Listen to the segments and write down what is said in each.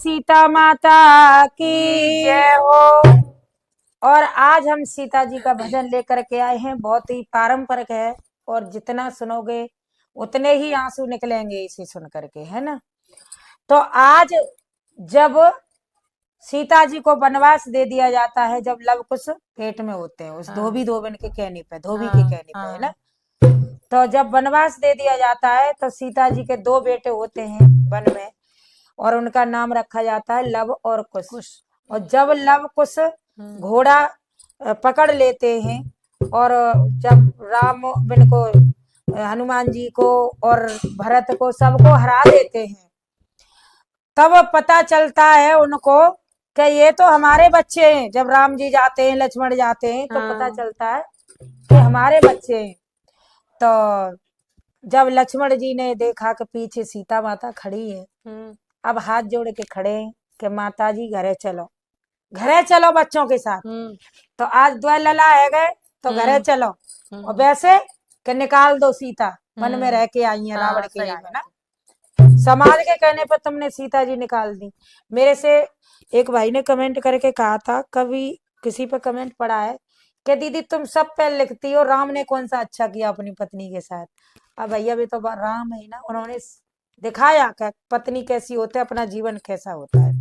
सीता माता की जय हो। और आज हम सीता जी का भजन लेकर के आए हैं, बहुत ही पारंपरिक है और जितना सुनोगे उतने ही आंसू निकलेंगे इसे सुन करके, है ना। तो आज जब सीता जी को वनवास दे दिया जाता है, जब लव कुश पेट में होते हैं, उस धोबी धोबन के कहने पे, धोबी के कहने पे, है ना। तो जब वनवास दे दिया जाता है तो सीता जी के दो बेटे होते हैं वन में, और उनका नाम रखा जाता है लव और कुश। और जब लव कुश घोड़ा पकड़ लेते हैं और जब राम इनको हनुमान जी को और भरत को सबको हरा देते हैं, तब पता चलता है उनको कि ये तो हमारे बच्चे हैं। जब राम जी जाते हैं, लक्ष्मण जाते हैं, तो पता चलता है कि हमारे बच्चे हैं। तो जब लक्ष्मण जी ने देखा कि पीछे सीता माता खड़ी है, अब हाथ जोड़ के खड़े हैं कि माता जी घरे चलो बच्चों के साथ। तो आज द्वै लला है गए तो घरे चलो, और वैसे कि निकाल दो सीता, वन में रह के आई है, रावण के यहाँ, है ना। समाज के कहने पर तुमने सीता जी निकाल दी। मेरे से एक भाई ने कमेंट करके कहा था, कभी किसी पे कमेंट पड़ा है कि दीदी तुम सब पे लिखती हो राम ने कौन सा अच्छा किया अपनी पत्नी के साथ। अब भैया भी तो राम है ना, उन्होंने दिखाया कि पत्नी कैसी होती है, अपना जीवन कैसा होता है।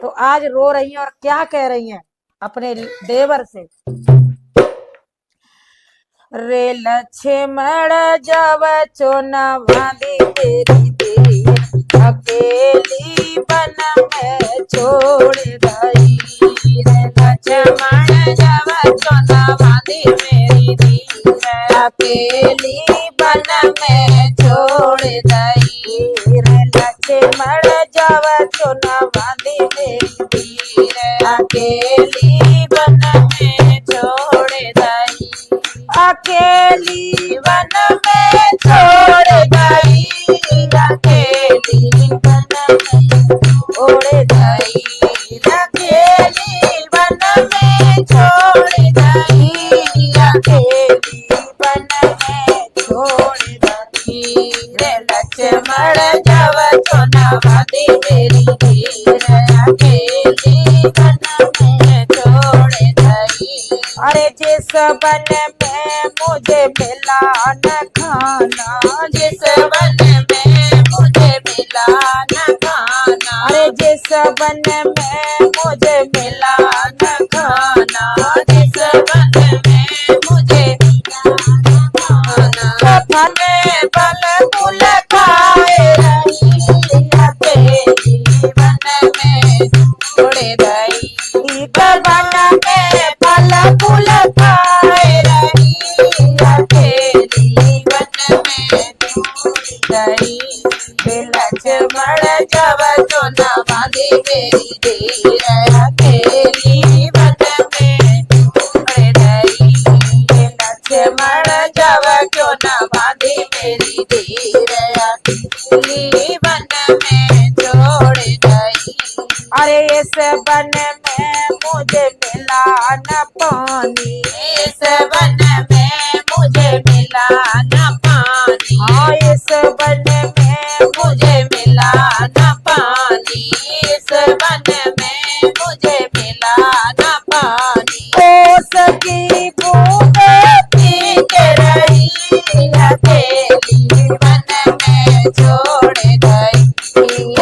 तो आज रो रही हैं और क्या कह रही हैं अपने देवर से, रे लक्ष्मण जब चोना बांधी तेरी देर, अकेली वन में छोड़ गई। रे लक्ष्मण जब चोना बांधी मेरी देर, अकेली वन में छोड़ गई। रे लक्ष्मण जब चोना बांधी मेरी देर, अकेली वन में छोड़ गई। अकेली वन में छोड़ गई, अकेली वन में छोड़ गई, अकेली वन में छोड़ गई, अकेली वन में छोड़ गई। रे लक्ष्मण जब चोना बांधी मेरी देर, अकेली वन में छोड़ गई। अरे जिस वन में मुझे मिला न खाना, जिस वन में मुझे मिला न खाना, अरे जिस वन में मुझे मिला न खाना, जिस वन में मुझे मिला न खाना, फल बल फूल खाए रही, अकेली वन में छोड़ गई। वन में फल फूल खाए रही, अकेली वन में छोड़ गई। लक्ष्मण जब चोना बांधी मेरी देर, अकेली वन में छोड़ गई। लक्ष्मण जब चोना बांधी मेरी देर, अकेली वन में छोड़ गई। अरे इस वन में मुझे मिला न पानी, इस वन में मुझे मिला न पानी, हाँ इस वन में मुझे मिला न पानी, इस वन में मुझे मिला न पानी। ओस की बूंद पी के रही, अकेली वन में छोड़ गई।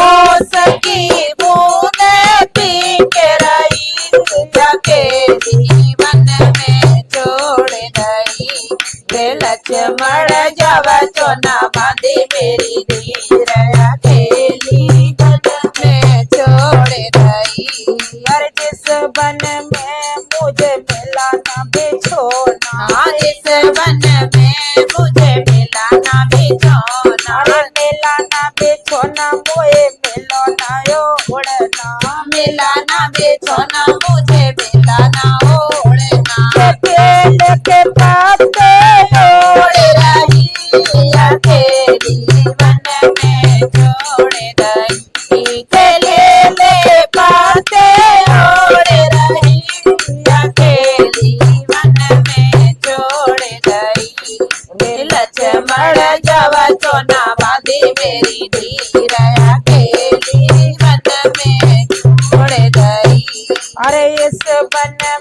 ओस की बूंद पी के रही, अकेली वन में छोड़ गई। रे लक्ष्मण जब चोना बांधी मेरी देर, अकेली वन में छोड़ गई। अरे जिस वन में मुझे मिला ना बिछोना, इस वन में मुझे मिला ना बिछोना, अरे मिला ना बिछोना मोए मिलो ना ओढ़ना, मिला ना बिछोना मुझे मिला ना ओढ़ना। पेड़ के पत्ते ओढ़ रही, अकेली वन में छोड़ गई। केले पत्ते ओढ़ रही, अकेली वन में छोड़ गई। लक्ष्मण जब चोना बांधी मेरी देर, अकेली वन में अरे इस वन में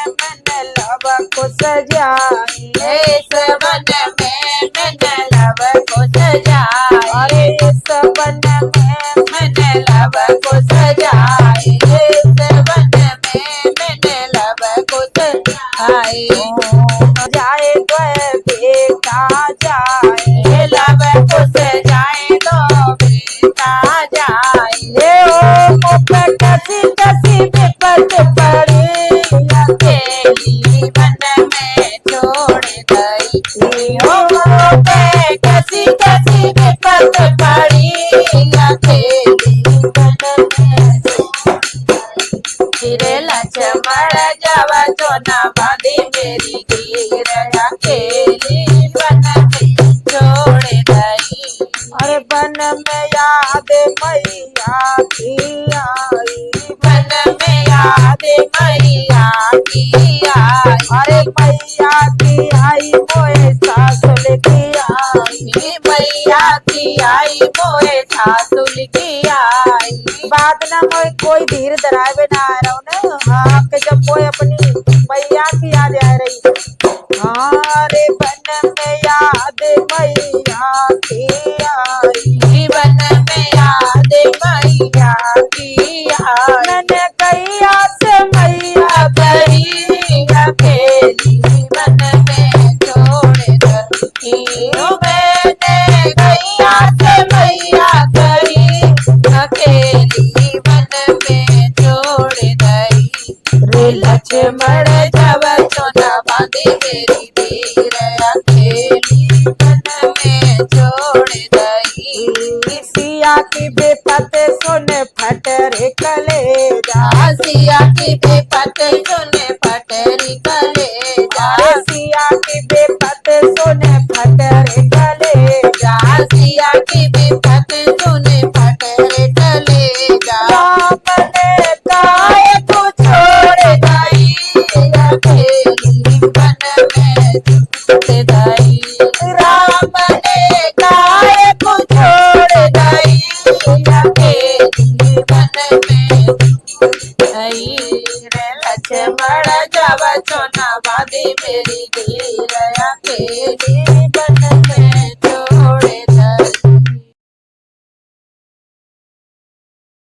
मैंने लव को सजाई, इस वन में मैंने लव को सजाई, अरे इस वन में मैंने लव को सजाई, इस वन में मैंने लव को सजाई। जाए तो बेटा जाए, लव को सजाए तो बेटा जाए। ये ओ मुझ कसी कसी विपत पड़ी, अकेली वन में छोड़ गई, ओ पे कसी कसी विपत पड़ी, अकेली वन में फिरे लक्ष्मण जब चोना बांधी मेरी गिर, अकेली वन में छोड़ गई। अरे वन में याद मैया की आई, वन में याद मैया की आई, अरे मैया की आई मोए सासुल की आई, मैया की आई मोए सासुल की आई। बात ना मोए कोई धीर धरावे ना आ रहा हूँ ना, हाँ कि जब मोए अपनी मैया की याद आ रही। हाँ अरे वन में याद मैया की आई, वन में याद मैया की आई। मैंने कैया से मैया करी अकेली वन में छोड़ गई, मैंने गैया से मैया करी अकेली वन में छोड़ गई। रे लक्ष्मण जब चोना बांधी मेरी वीर, अकेली वन में छोड़ गई। सिया की बेपत सुन फट रे कलेजा, सिया की बेपत सुने पटरी कलेजा, सिया की बेपत सुन फट रे कलेजा, सिया की बेपत सुने पटरी कलेजा। राम ने काय को छोड़ गई, अकेली वन में छूट गई। राम ने काय को छोड़ गई, अकेली वन में गई। रे लक्ष्मण जब चोना बांधी मेरी गिर, अकेली वन में